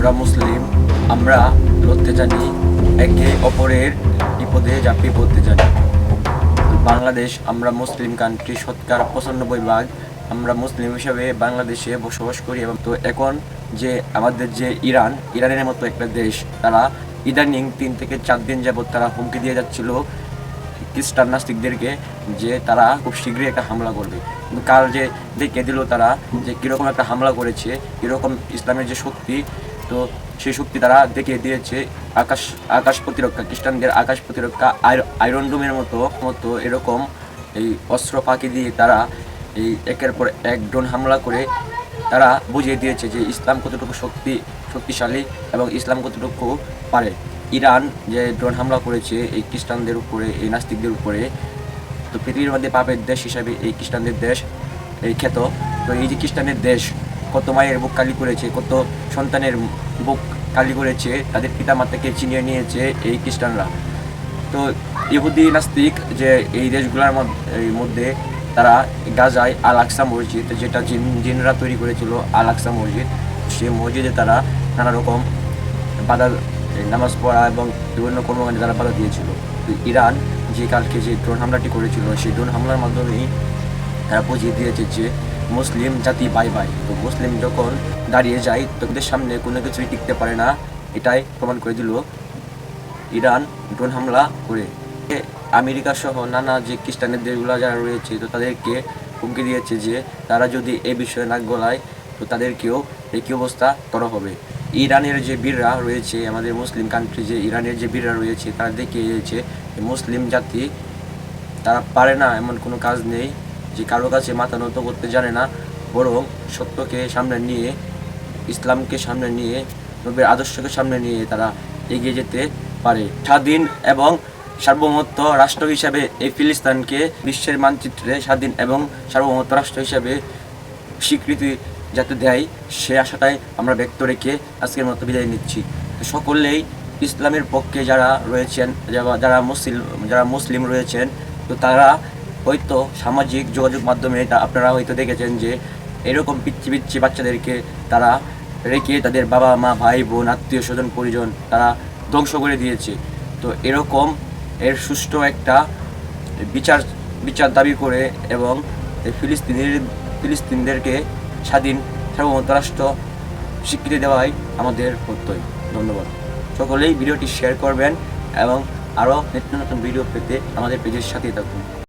আমরা মুসলিম, আমরা লড়তে জানি, একে অপরের বিপদে ঝাঁপিয়ে পড়তে জানি। বাংলাদেশ আমরা মুসলিম কান্ট্রি, শতকরা 95% আমরা মুসলিম হিসাবে বাংলাদেশে বসবাস করি। এবং তো এখন যে আমাদের যে ইরানের মতো একটা দেশ, তারা ইদানিং 3 থেকে 4 দিন যাবৎ তারা হুমকি দিয়ে যাচ্ছিল খ্রিস্টান নাস্তিকদেরকে যে তারা খুব শীঘ্রই একটা হামলা করবে। কিন্তু কাল যে দেখে দিল তারা যে কীরকম একটা হামলা করেছে, কীরকম ইসলামের যে শক্তি, তো সেই শক্তি তারা দেখিয়ে দিয়েছে। আকাশ প্রতিরক্ষা, খ্রিস্টানদের আকাশ প্রতিরক্ষা আয়রন ডোমের মতো এরকম এই অস্ত্র ফাঁকি দিয়ে তারা এই একের পর এক ড্রোন হামলা করে তারা বুঝিয়ে দিয়েছে যে ইসলাম কতটুকু শক্তিশালী এবং ইসলাম কতটুকু পারে। ইরান যে ড্রোন হামলা করেছে এই খ্রিস্টানদের উপরে, এই নাস্তিকদের উপরে, তো পৃথিবীর মধ্যে পাপের দেশ হিসাবে এই খ্রিস্টানদের দেশ এই খ্যাত। তো এই যে খ্রিস্টানের দেশ কত মায়ের বুক কালি করেছে, কত সন্তানের বুক কালি করেছে, তাদের পিতামাতাকে চিনিয়ে নিয়েছে এই খ্রিস্টানরা। তো ইহুদি নাস্তিক যে এই দেশগুলোর মধ্যে তারা গাজায় আল আকসা মসজিদ, যেটা জিনরা তৈরি করেছিল আল আকসা মসজিদ, সেই মসজিদে তারা নানা রকম বাধা, নামাজ পড়া এবং বিভিন্ন কর্মকাণ্ডে তারা বাধা দিয়েছিল। তো ইরান যে কালকে যে ড্রোন হামলাটি করেছিল, সেই ড্রোন হামলার মাধ্যমেই তারা বুঝিয়ে দিয়েছে যে মুসলিম জাতি বাই বাই। তো মুসলিম যখন দাঁড়িয়ে যায় তোদের সামনে কোনো কিছুই টিকতে পারে না, এটাই প্রমাণ করে দিল ইরান ড্রোন হামলা করে। আমেরিকা সহ নানা যে খ্রিস্টানের দেশগুলো যারা রয়েছে, তো তাদেরকে হুমকি দিয়েছে যে তারা যদি এই বিষয়ে নাক গলায় তো তাদেরকেও একই অবস্থা করা হবে। ইরানের যে বীররা রয়েছে, আমাদের মুসলিম কান্ট্রি যে ইরানের যে বীররা রয়েছে, তারা দেখিয়ে দিয়েছে মুসলিম জাতি তারা পারে না, এমন কোনো কাজ নেই যে কারো কাছে মাথা নত করতে জানে না, বরং সত্যকে সামনে নিয়ে, ইসলামকে সামনে নিয়ে, নবীর আদর্শকে সামনে নিয়ে তারা এগিয়ে যেতে পারে। স্বাধীন এবং সার্বভৌমত্ব রাষ্ট্র হিসাবে এই ফিলিস্তিনকে বিশ্বের মানচিত্রে স্বাধীন এবং সার্বভৌমত্ব রাষ্ট্র হিসাবে স্বীকৃতি যাতে দেয়, সে আশাটাই আমরা ব্যক্ত রেখে আজকের মতো বিদায় নিচ্ছি। সকলেই ইসলামের পক্ষে যারা রয়েছেন, যারা মুসলিম রয়েছেন, তো তারা হয়তো সামাজিক যোগাযোগ মাধ্যমে আপনারা হয়তো দেখেছেন যে এরকম পিচ্ছি বাচ্চাদেরকে তারা রেখে তাদের বাবা মা ভাই বোন আত্মীয় স্বজন পরিজন তারা ধ্বংস করে দিয়েছে। তো এরকম এর সুষ্ঠু একটা বিচার দাবি করে এবং ফিলিস্তিনদেরকে স্বাধীন সার্বভৌমত্ব রাষ্ট্র স্বীকৃতি দেওয়াই আমাদের কর্তব্য। ধন্যবাদ। সকলেই ভিডিওটি শেয়ার করবেন এবং আরও নিত্য নতুন ভিডিও পেতে আমাদের পেজের সাথেই থাকুন।